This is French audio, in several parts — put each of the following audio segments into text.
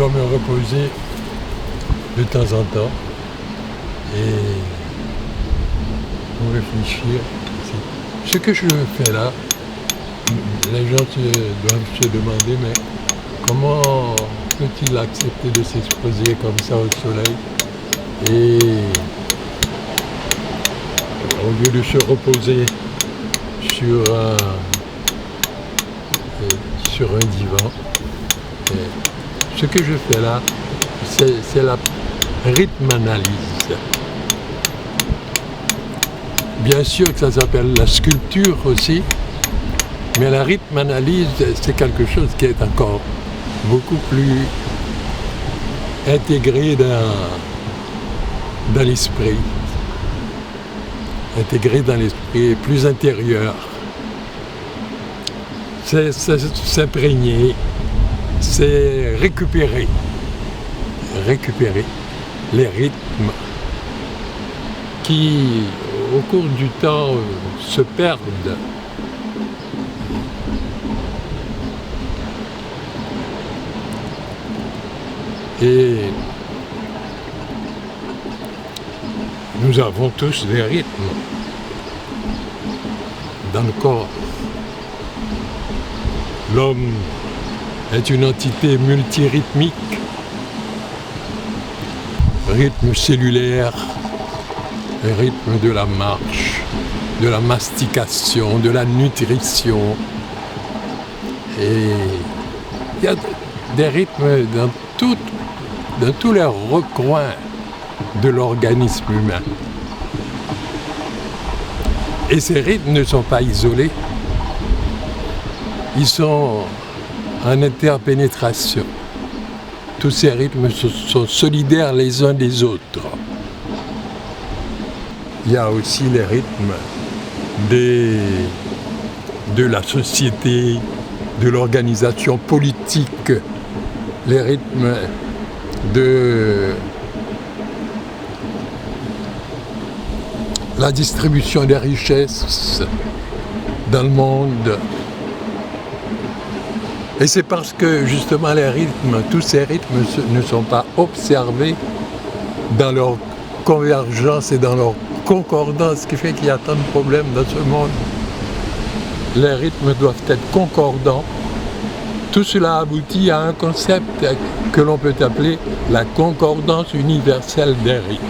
dois me reposer de temps en temps et pour réfléchir. Ce que je fais là, les gens doivent se demander, mais comment peut-il accepter de s'exposer comme ça au soleil et au lieu de se reposer sur un divan. Et ce que je fais là, c'est la rythme analyse. Bien sûr que ça s'appelle la sculpture aussi, mais la rythme analyse, c'est quelque chose qui est encore beaucoup plus intégré dans l'esprit. Intégré dans l'esprit, plus intérieur. C'est s'imprégner, c'est récupérer les rythmes qui, au cours du temps, se perdent. Et nous avons tous des rythmes dans le corps. L'homme est une entité multirythmique, rythme cellulaire, rythme de la marche, de la mastication, de la nutrition. Et il y a des rythmes dans tous les recoins de l'organisme humain. Et ces rythmes ne sont pas isolés, ils sont en interpénétration. Tous ces rythmes sont solidaires les uns des autres. Il y a aussi les rythmes de la société, de l'organisation politique, les rythmes de la distribution des richesses dans le monde. Et c'est parce que justement les rythmes, tous ces rythmes ne sont pas observés dans leur convergence et dans leur concordance, ce qui fait qu'il y a tant de problèmes dans ce monde. Les rythmes doivent être concordants. Tout cela aboutit à un concept que l'on peut appeler la concordance universelle des rythmes.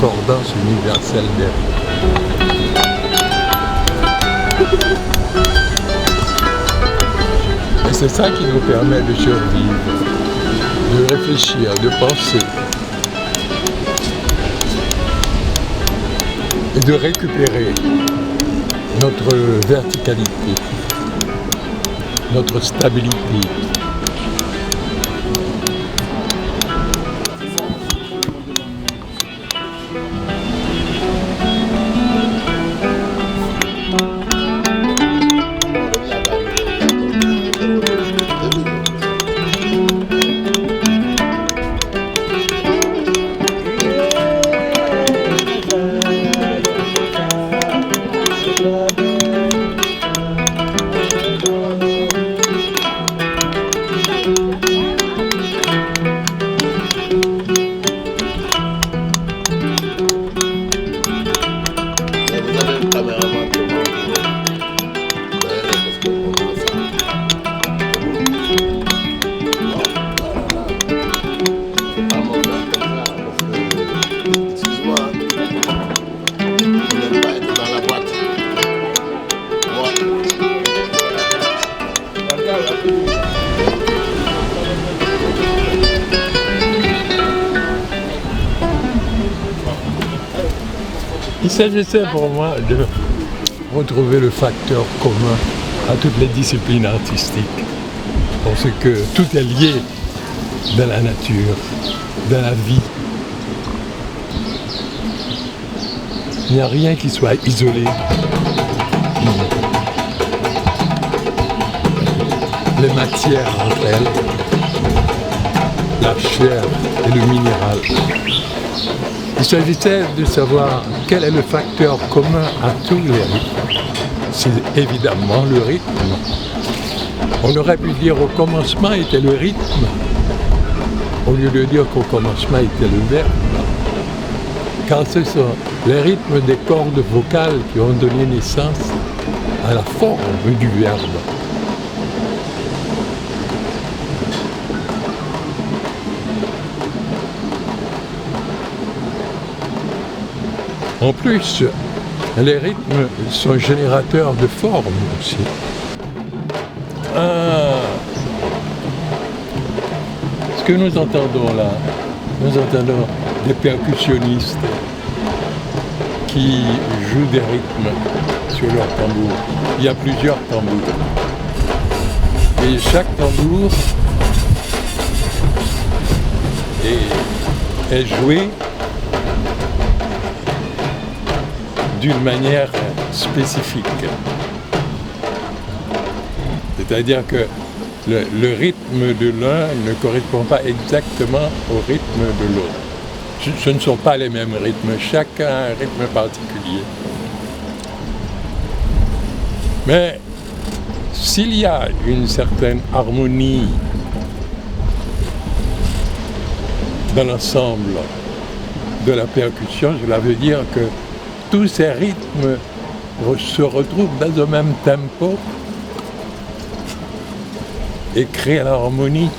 Concordance universelle des rythmes. Et c'est ça qui nous permet de survivre, de réfléchir, de penser et de récupérer notre verticalité, notre stabilité. Il s'agissait pour moi de retrouver le facteur commun à toutes les disciplines artistiques, parce que tout est lié dans la nature, dans la vie. Il n'y a rien qui soit isolé. Les matières entre elles, la chair et le minéral. Il s'agissait de savoir quel est le facteur commun à tous les rythmes. c'est évidemment le rythme. On aurait pu dire au commencement était le rythme, au lieu de dire qu'au commencement était le verbe. Car ce sont les rythmes des cordes vocales qui ont donné naissance à la forme du verbe. En plus, les rythmes sont générateurs de formes aussi. Ce que nous entendons là, nous entendons des percussionnistes qui jouent des rythmes sur leur tambour. Il y a plusieurs tambours. Et chaque tambour est joué d'une manière spécifique. C'est-à-dire que le rythme de l'un ne correspond pas exactement au rythme de l'autre. Ce ne sont pas les mêmes rythmes, chacun a un rythme particulier. Mais s'il y a une certaine harmonie dans l'ensemble de la percussion, cela veut dire que tous ces rythmes se retrouvent dans un même tempo et créent l'harmonie.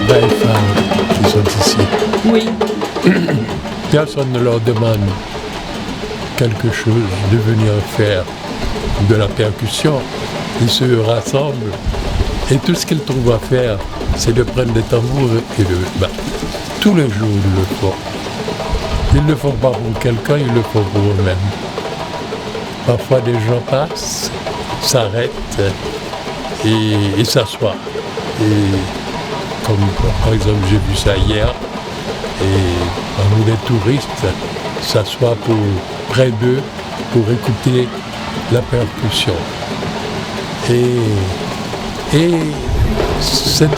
Belles femmes qui sont ici. Oui. Personne ne leur demande quelque chose de venir faire de la percussion. Ils se rassemblent et tout ce qu'ils trouvent à faire, c'est de prendre des tambours et de battre. Tous les jours, ils le font. Ils ne le font pas pour quelqu'un, ils le font pour eux-mêmes. Parfois, des gens passent, s'arrêtent et s'assoient. Et comme par exemple, j'ai vu ça hier, et parmi les touristes s'assoient près d'eux pour écouter la percussion. Et c'est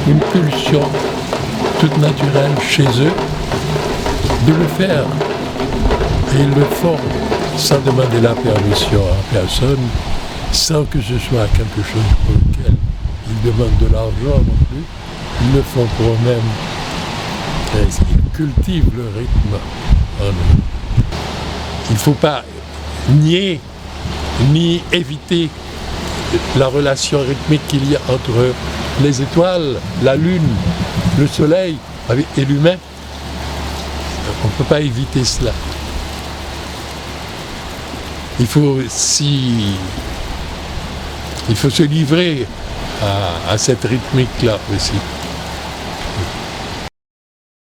une pulsion toute naturelle chez eux de le faire. Et ils le font sans demander la permission à personne, sans que ce soit quelque chose pour lequel ils demandent de l'argent non plus. Ils le font pour eux-mêmes. Ils cultivent le rythme en eux. Il ne faut pas nier ni éviter la relation rythmique qu'il y a entre les étoiles, la lune, le soleil et l'humain. On ne peut pas éviter cela. Il faut se livrer à cette rythmique-là aussi.